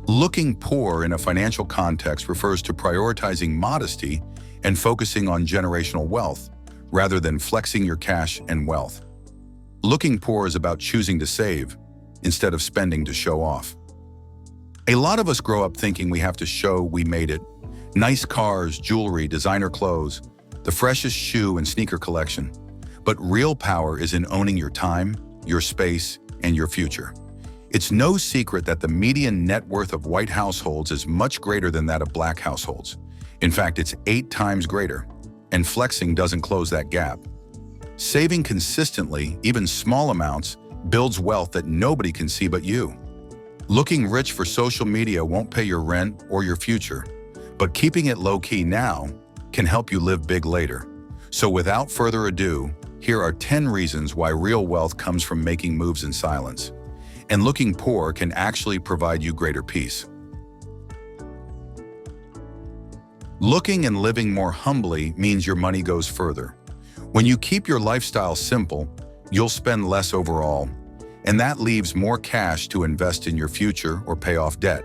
Looking poor in a financial context refers to prioritizing modesty and focusing on generational wealth, rather than flexing your cash and wealth. Looking poor is about choosing to save instead of spending to show off. A lot of us grow up thinking we have to show we made it. Nice cars, jewelry, designer clothes, the freshest shoe and sneaker collection. But real power is in owning your time, your space, and your future. It's no secret that the median net worth of white households is much greater than that of black households. In fact, it's 8 times greater, and flexing doesn't close that gap. Saving consistently, even small amounts, builds wealth that nobody can see but you. Looking rich for social media won't pay your rent or your future, but keeping it low-key now can help you live big later. So without further ado, here are 10 reasons why real wealth comes from making moves in silence. And looking poor can actually provide you greater peace. Looking and living more humbly means your money goes further. When you keep your lifestyle simple, you'll spend less overall, and that leaves more cash to invest in your future or pay off debt.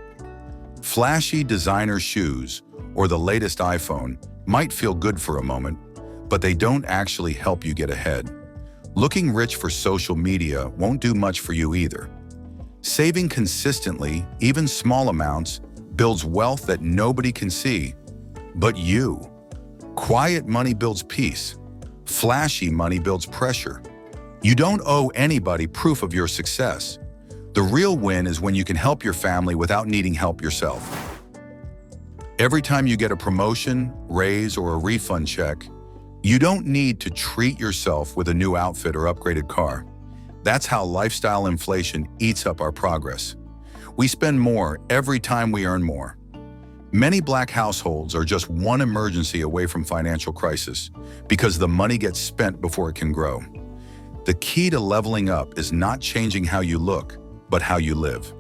Flashy designer shoes or the latest iPhone might feel good for a moment, but they don't actually help you get ahead. Looking rich for social media won't do much for you either. Saving consistently, even small amounts, builds wealth that nobody can see but you. Quiet money builds peace. Flashy money builds pressure. You don't owe anybody proof of your success. The real win is when you can help your family without needing help yourself. Every time you get a promotion, raise, or a refund check, you don't need to treat yourself with a new outfit or upgraded car. That's how lifestyle inflation eats up our progress. We spend more every time we earn more. Many black households are just one emergency away from financial crisis because the money gets spent before it can grow. The key to leveling up is not changing how you look, but how you live.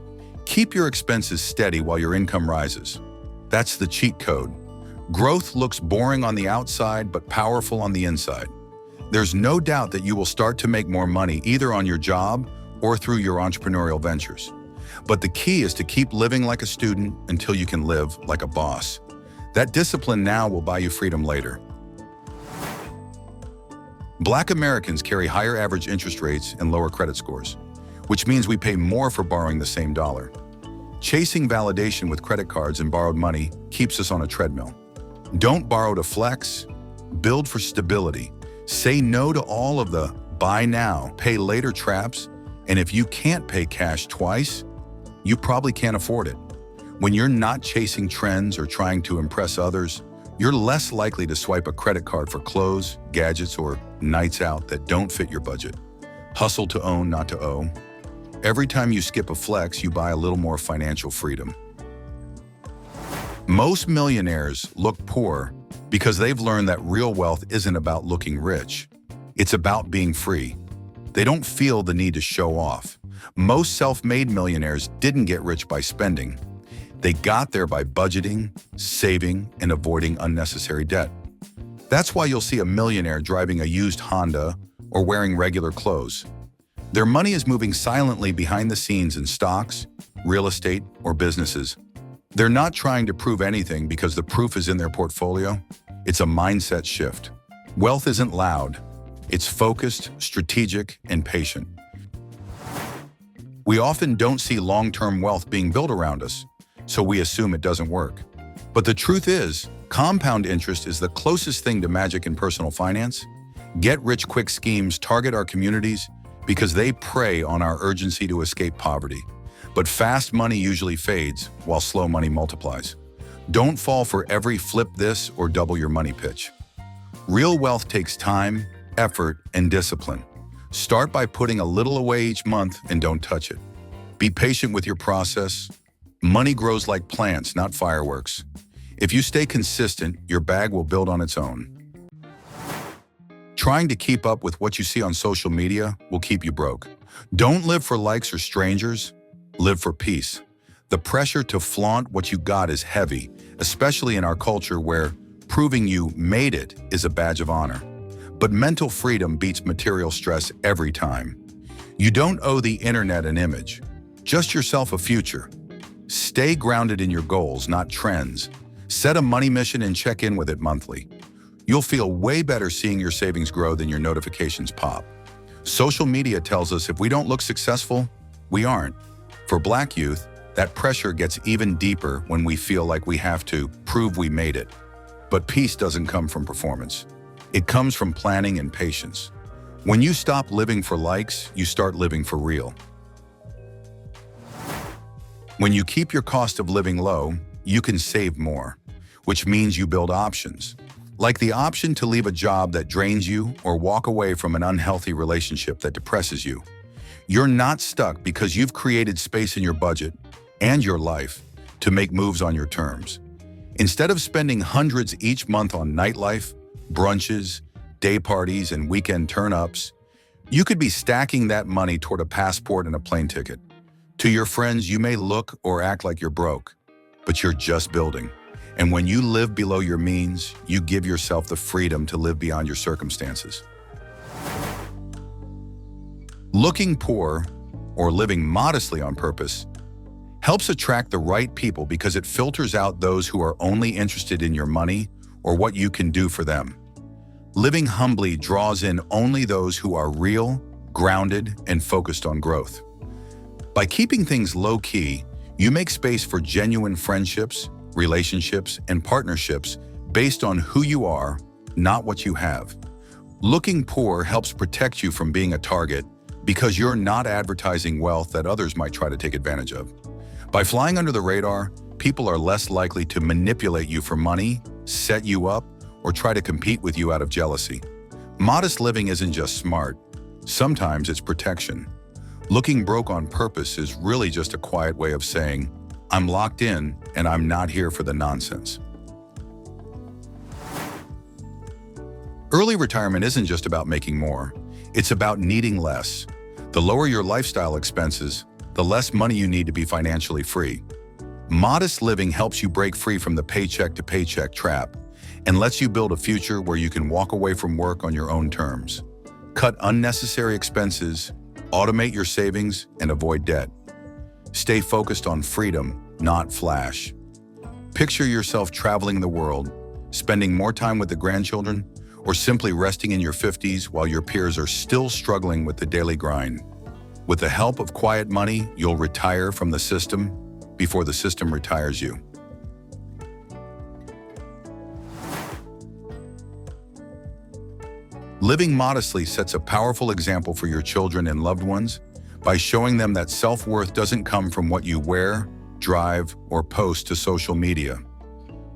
Keep your expenses steady while your income rises. That's the cheat code. Growth looks boring on the outside, but powerful on the inside. There's no doubt that you will start to make more money either on your job or through your entrepreneurial ventures. But the key is to keep living like a student until you can live like a boss. That discipline now will buy you freedom later. Black Americans carry higher average interest rates and lower credit scores, which means we pay more for borrowing the same dollar. Chasing validation with credit cards and borrowed money keeps us on a treadmill. Don't borrow to flex, build for stability. Say no to all of the buy now, pay later traps, and if you can't pay cash twice, you probably can't afford it. When you're not chasing trends or trying to impress others, you're less likely to swipe a credit card for clothes, gadgets, or nights out that don't fit your budget. Hustle to own, not to owe. Every time you skip a flex, you buy a little more financial freedom. Most millionaires look poor because they've learned that real wealth isn't about looking rich. It's about being free. They don't feel the need to show off. Most self-made millionaires didn't get rich by spending. They got there by budgeting, saving, and avoiding unnecessary debt. That's why you'll see a millionaire driving a used Honda or wearing regular clothes. Their money is moving silently behind the scenes in stocks, real estate, or businesses. They're not trying to prove anything because the proof is in their portfolio. It's a mindset shift. Wealth isn't loud. It's focused, strategic, and patient. We often don't see long-term wealth being built around us, so we assume it doesn't work. But the truth is, compound interest is the closest thing to magic in personal finance. Get-rich-quick schemes target our communities because they prey on our urgency to escape poverty. But fast money usually fades, while slow money multiplies. Don't fall for every flip this or double your money pitch. Real wealth takes time, effort, and discipline. Start by putting a little away each month and don't touch it. Be patient with your process. Money grows like plants, not fireworks. If you stay consistent, your bag will build on its own. Trying to keep up with what you see on social media will keep you broke. Don't live for likes or strangers. Live for peace. The pressure to flaunt what you got is heavy, especially in our culture where proving you made it is a badge of honor. But mental freedom beats material stress every time. You don't owe the internet an image, just yourself a future. Stay grounded in your goals, not trends. Set a money mission and check in with it monthly. You'll feel way better seeing your savings grow than your notifications pop. Social media tells us if we don't look successful, we aren't. For Black youth, that pressure gets even deeper when we feel like we have to prove we made it. But peace doesn't come from performance. It comes from planning and patience. When you stop living for likes, you start living for real. When you keep your cost of living low, you can save more, which means you build options. Like the option to leave a job that drains you or walk away from an unhealthy relationship that depresses you. You're not stuck because you've created space in your budget and your life to make moves on your terms. Instead of spending hundreds each month on nightlife, brunches, day parties, and weekend turn-ups, you could be stacking that money toward a passport and a plane ticket. To your friends, you may look or act like you're broke, but you're just building. And when you live below your means, you give yourself the freedom to live beyond your circumstances. Looking poor, or living modestly on purpose, helps attract the right people because it filters out those who are only interested in your money or what you can do for them. Living humbly draws in only those who are real, grounded, and focused on growth. By keeping things low-key, you make space for genuine friendships, relationships, and partnerships based on who you are, not what you have. Looking poor helps protect you from being a target because you're not advertising wealth that others might try to take advantage of. By flying under the radar, people are less likely to manipulate you for money, set you up, or try to compete with you out of jealousy. Modest living isn't just smart. Sometimes it's protection. Looking broke on purpose is really just a quiet way of saying, I'm locked in and I'm not here for the nonsense. Early retirement isn't just about making more. It's about needing less. The lower your lifestyle expenses, the less money you need to be financially free. Modest living helps you break free from the paycheck to paycheck trap and lets you build a future where you can walk away from work on your own terms. Cut unnecessary expenses, automate your savings, and avoid debt. Stay focused on freedom, not flash. Picture yourself traveling the world, spending more time with the grandchildren, or simply resting in your 50s while your peers are still struggling with the daily grind. With the help of quiet money, you'll retire from the system before the system retires you. Living modestly sets a powerful example for your children and loved ones by showing them that self-worth doesn't come from what you wear, drive, or post to social media.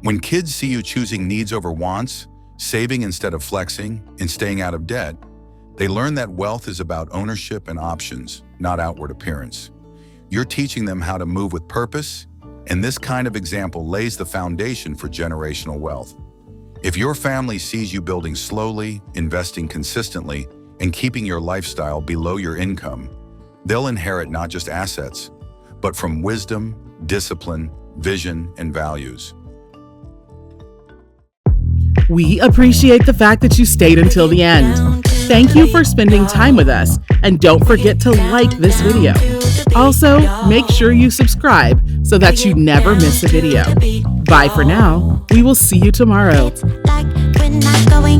When kids see you choosing needs over wants, saving instead of flexing, and staying out of debt, they learn that wealth is about ownership and options, not outward appearance. You're teaching them how to move with purpose, and this kind of example lays the foundation for generational wealth. If your family sees you building slowly, investing consistently, and keeping your lifestyle below your income, they'll inherit not just assets, but from wisdom, discipline, vision, and values. We appreciate the fact that you stayed until the end. Thank you for spending time with us, and don't forget to like this video. Also, make sure you subscribe so that you never miss a video. Bye for now. We will see you tomorrow. Like we're not going